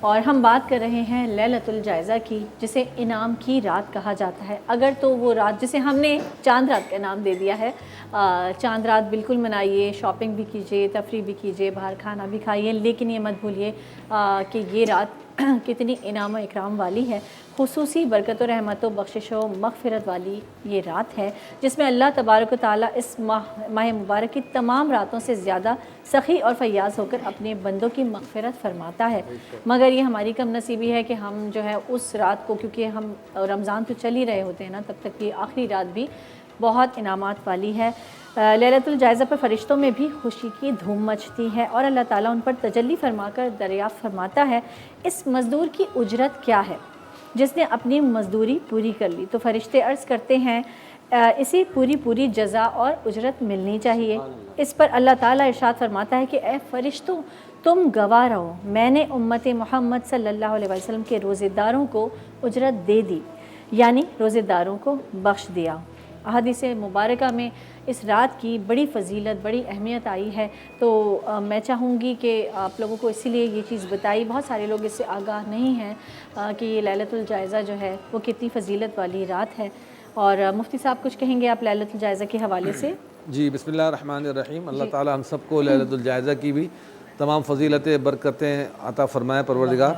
اور ہم بات کر رہے ہیں لیلۃ الجائزہ کی، جسے انعام کی رات کہا جاتا ہے۔ اگر تو وہ رات جسے ہم نے چاند رات کا نام دے دیا ہے، چاند رات بالکل منائیے، شاپنگ بھی کیجیے، تفریح بھی کیجیے، باہر کھانا بھی کھائیے، لیکن یہ مت بھولیے کہ یہ رات کتنی انعام و اکرام والی ہے، خصوصی برکت و رحمت و بخشش و مغفرت والی یہ رات ہے، جس میں اللہ تبارک و تعالیٰ اس ماہ مبارک کی تمام راتوں سے زیادہ سخی اور فیاض ہو کر اپنے بندوں کی مغفرت فرماتا ہے۔ مگر یہ ہماری کم نصیبی ہے کہ ہم جو ہے اس رات کو، کیونکہ ہم رمضان تو چل ہی رہے ہوتے ہیں نا، تب تک یہ آخری رات بھی بہت انعامات والی ہے۔ لیلۃ الجائزہ پر فرشتوں میں بھی خوشی کی دھوم مچتی ہے اور اللہ تعالیٰ ان پر تجلی فرما کر دریافت فرماتا ہے، اس مزدور کی اجرت کیا ہے جس نے اپنی مزدوری پوری کر لی؟ تو فرشتے عرض کرتے ہیں اسے پوری جزا اور اجرت ملنی چاہیے۔ اس پر اللہ تعالیٰ ارشاد فرماتا ہے کہ اے فرشتوں، تم گواہ رہو، میں نے امت محمد صلی اللہ علیہ وسلم کے روزے داروں کو اجرت دے دی، یعنی روزے داروں کو بخش دیا۔ احادیث مبارکہ میں اس رات کی بڑی فضیلت، بڑی اہمیت آئی ہے، تو میں چاہوں گی کہ آپ لوگوں کو اسی لیے یہ چیز بتائی۔ بہت سارے لوگ اس سے آگاہ نہیں ہیں کہ یہ لیلۃ الجائزہ جو ہے وہ کتنی فضیلت والی رات ہے۔ اور مفتی صاحب کچھ کہیں گے آپ لیلۃ الجائزہ کے حوالے سے؟ جی، بسم اللہ الرحمن الرحیم۔ اللہ تعالی ہم سب کو لیلۃ الجائزہ کی بھی تمام فضیلتیں، برکتیں عطا فرمائے پروردگار،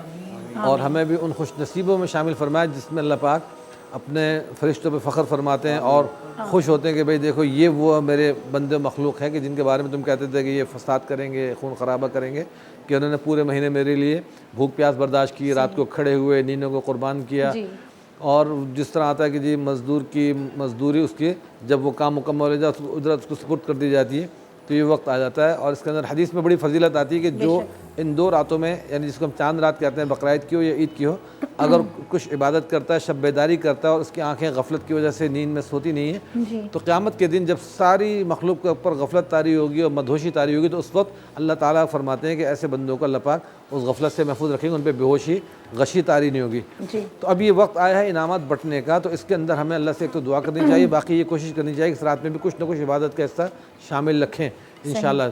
اور ہمیں بھی ان خوش نصیبوں میں شامل فرمائے جس میں اللہ پاک اپنے فرشتوں پہ فخر فرماتے ہیں اور خوش ہوتے ہیں کہ بھئی دیکھو یہ وہ میرے بندے مخلوق ہیں کہ جن کے بارے میں تم کہتے تھے کہ یہ فساد کریں گے، خون خرابہ کریں گے، کہ انہوں نے پورے مہینے میرے لیے بھوک پیاس برداشت کی، رات کو کھڑے ہوئے، نیندوں کو قربان کیا۔ اور جس طرح آتا ہے کہ جی مزدور کی مزدوری، اس کی جب وہ کام مکمل ہو جائے اس کو اجرت اس کو سپرد کر دی جاتی ہے، تو یہ وقت آ جاتا ہے۔ اور اس کے اندر حدیث میں بڑی فضیلت آتی ہے کہ جو ان دو راتوں میں، یعنی جس کو ہم چاند رات کہتے ہیں، بقرعید کی ہو یا عید کی ہو، اگر کچھ عبادت کرتا ہے، شب بیداری کرتا ہے، اور اس کی آنکھیں غفلت کی وجہ سے نیند میں سوتی نہیں ہیں، تو قیامت کے دن جب ساری مخلوق کے اوپر غفلت طاری ہوگی اور مدہوشی طاری ہوگی، تو اس وقت اللہ تعالیٰ فرماتے ہیں کہ ایسے بندوں کو اللہ پاک اس غفلت سے محفوظ رکھیں گے، ان پہ بے ہوشی غشی طاری نہیں ہوگی۔ تو اب یہ وقت آیا ہے انعامات بٹنے کا، تو اس کے اندر ہمیں اللہ سے ایک تو دعا کرنی چاہیے، باقی یہ کوشش کرنی چاہیے کہ اس رات میں بھی کچھ نہ کچھ عبادت کا حصہ شامل رکھیں انشاءاللہ۔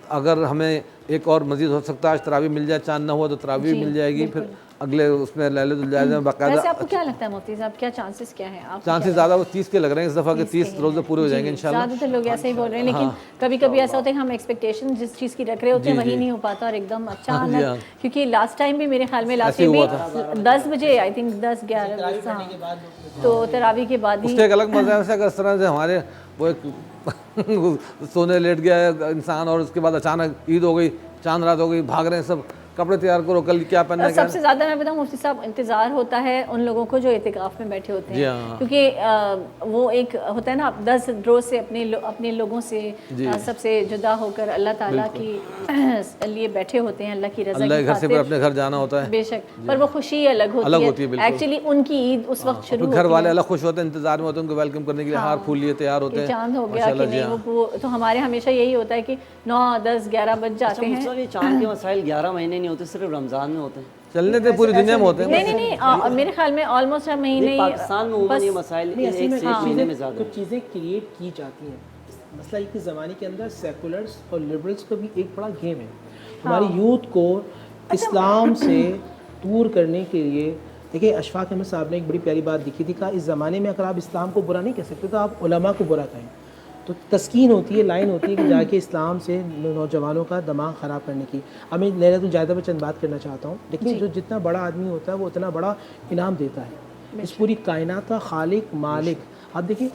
اگر ہمیں ایک اور مزید ہو سکتا ہے، آج تراویح مل جائے، چاند نہ ہوا تو تراویح مل جائے گی، پھر اگلے اس میں لیلۃ الجائزہ میں باقاعدہ۔ ویسے آپ کو کیا لگتا ہے مفتی صاحب، کیا چانسز کیا ہیں؟ آپ چانسز زیادہ وہ 30 کے لگ رہے ہیں اس دفعہ کے، 30 روزے پورے ہو جائیں گے انشاءاللہ۔ زیادہ تر لوگ ایسے ہی بول رہے ہیں، لیکن کبھی کبھی ایسا ہوتا ہے کہ ہم ایکسپیکٹیشن جس چیز کی رکھ رہے ہوتے ہیں وہی نہیں ہو پاتا، اور ایک دم اچانک، کیونکہ لاسٹ ٹائم بھی میرے خیال میں لاسٹ بھی 10 بجے، آئی تھنک 10-11 تو تراویح کے بعد ہی۔ اس کا ایک الگ مزہ ہے ویسے، اگر اس طرح سے ہمارے وہ ایک سونے لیٹ گیا ہے انسان، اور اس کے بعد اچانک عید ہو گئی، چاند رات ہو گئی، بھاگ رہے ہیں سب، کپڑے تیار کرو، کل کیا پہننا ہے۔ سب سے زیادہ میں بتاؤں مفتی صاحب، انتظار ہوتا ہے ان لوگوں کو جو اعتکاف میں بیٹھے ہوتے ہیں، کیونکہ وہ ایک ہوتا ہے نا، 10 روز سے اپنے لوگوں سے سب سے جدا ہو کر اللہ تعالیٰ کی لیے بیٹھے ہوتے ہیں، اللہ کی رضا کی گھر سے اپنے گھر جانا ہوتا ہے، بے شک، پر وہ خوشی الگ ہوتی ہے ایکچولی، ان کی عید اس وقت شروع ہوتی ہے، گھر والے الگ خوش ہوتے ہیں، انتظار میں ہوتے ہیں ان کو ویلکم کرنے کے لیے، ہار پھول لیے تیار ہوتے ہیں، چاند ہو گیا کہ نہیں۔ وہ تو ہمارے ہمیشہ یہی ہوتا ہے کہ 9-10-11 بج جاتے ہیں۔ یہ چاند کے مسائل 11 مہینے نہیں ہوتے، صرف رمضان میں ہوتے ہیں، چلنے تھے پوری دنیا میں ہوتے ہیں۔ نہیں، میرے خیال میں آلموسٹ ہر مہینے پاکستان میں عموماً یہ مسائل ایک سے ایک مہینے میں زیادہ کچھ چیزیں کریٹ کی جاتی ہیں۔ مسئلہ ایک زمانے کے اندر سیکولرز اور لبرلز کا بھی ایک بڑا گیم ہے، ہماری یوتھ کو اسلام سے دور کرنے کے لیے۔ دیکھیں، اشفاق احمد صاحب نے ایک بڑی پیاری بات لکھی تھی، کہا اس زمانے میں اگر آپ اسلام کو برا نہیں کہہ سکتے تو آپ علماء کو برا کہیں۔ تو تسکین ہوتی ہے، لائن ہوتی ہے کہ جا کے اسلام سے نوجوانوں کا دماغ خراب کرنے کی۔ اب میں لیلۃ الجائزہ پہ چند بات کرنا چاہتا ہوں۔ لیکن جو جتنا بڑا آدمی ہوتا ہے وہ اتنا بڑا انعام دیتا ہے، اس پوری کائنات کا خالق مالک۔ آپ دیکھیں،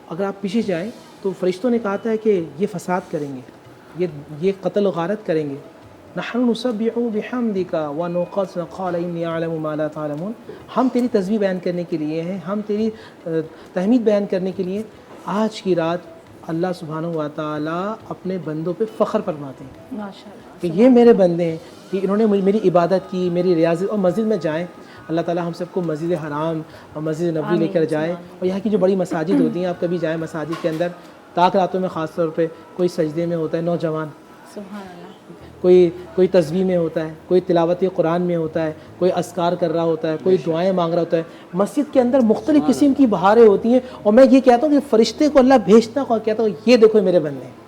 اگر آپ پیچھے جائیں تو فرشتوں نے کہا تھا کہ یہ فساد کریں گے، یہ قتل و غارت کریں گے۔ نحن نسبح بحمدک ونقدس قال انی اعلم ما لا تعلمون، ہم تیری تسبیح بیان کرنے کے لیے ہیں، ہم تیری تحمید بیان کرنے کے لیے۔ آج کی رات اللہ سبحانہ و تعالیٰ اپنے بندوں پہ فخر فرماتے ہیں ماشاءاللہ کہ یہ میرے بندے ہیں، کہ انہوں نے میری عبادت کی، میری ریاضت، اور مسجد میں جائیں۔ اللہ تعالیٰ ہم سب کو مسجد حرام اور مسجد نبوی لے کر جائے، اور یہاں کی جو بڑی مساجد ہوتی ہیں، آپ کبھی جائیں مساجد کے اندر، طاق راتوں میں خاص طور پہ کوئی سجدے میں ہوتا ہے نوجوان، سبحان اللہ، کوئی تسبیح میں ہوتا ہے، کوئی تلاوت قرآن میں ہوتا ہے، کوئی اذکار کر رہا ہوتا ہے، کوئی دعائیں مانگ رہا ہوتا ہے۔ مسجد کے اندر مختلف قسم کی بہاریں ہوتی ہیں، اور میں یہ کہتا ہوں کہ فرشتے کو اللہ بھیجتا ہے اور کہتا ہوں یہ دیکھو میرے بندے ہیں۔